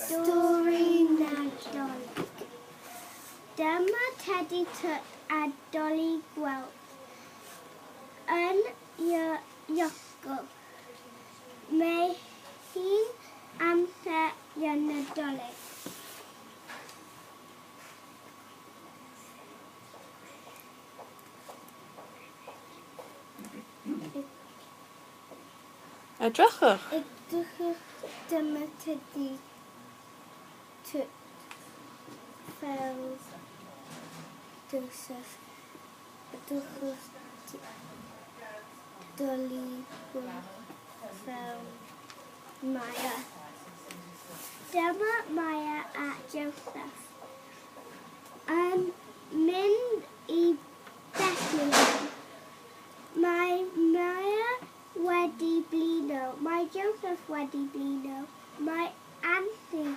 Stori Nadolig. Dyma Tedi Tut a Dolly Gweld yn Iogol. Mae hi'n amser y Nadolig. Edrychwch. Edrychwch dyma Tedi Tut fel Joseph. Edrychwch Dolly Gweld fel Maya. Dyma Maya a Joseph yn mynd I Bethlehem. Mae Maya wedi blino. Mae Joseph wedi blino. Mae Anthony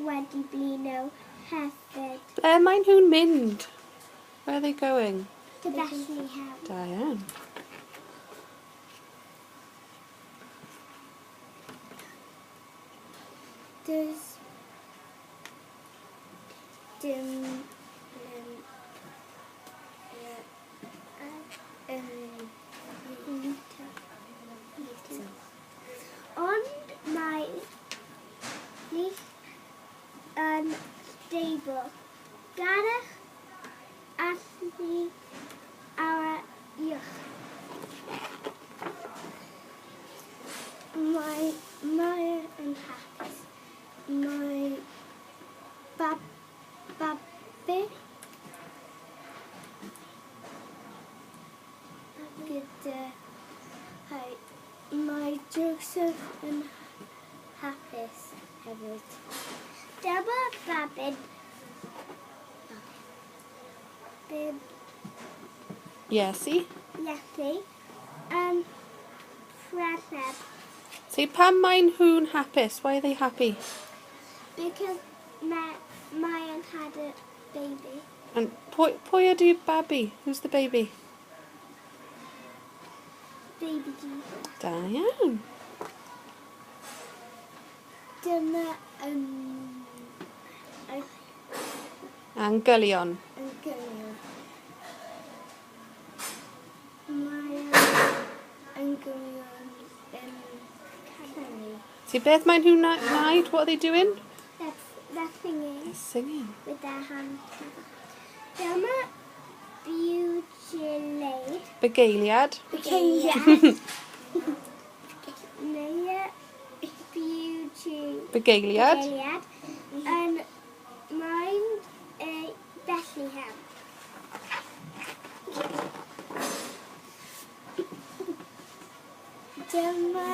wedi blino hefyd. Ble mae nhw'n mynd? Where are they going? To Bethlehem. Da iawn. Does dim ond mae lich yn stable. Gadwch allu ar uwch. Mae yn hapus. Mae babi gyda mae Joseph yn hapus hefyd. Dyma babyn Iesu. Iesu yn preseb. So pam mae nhw'n hapus? Why are they happy? Because mae yn had a baby. And pwy ydi babi? Who's the baby? Baby Jesus. Da iawn. Dyma Angylion. yn gynio. Mae yn gynio yn canu. So beth mae nhw'n wneud? What are they doing? They're singing They're singing. with their hands. Dyma Blwyddyn. Begeiliad. Neu Begeiliad. yn mynd I Bethlehem. Dyma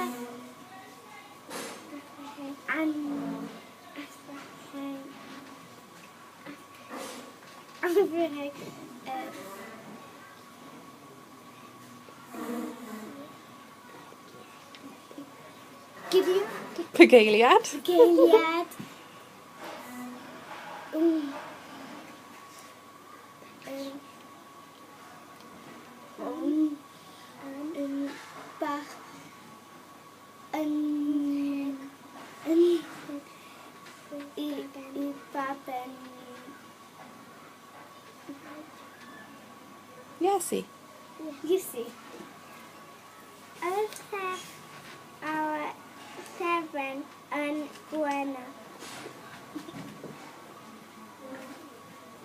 Begeiliad. Begeiliad yn bach I baben Iesu. Iesu. Yr sef ar sefren yn Gwenna.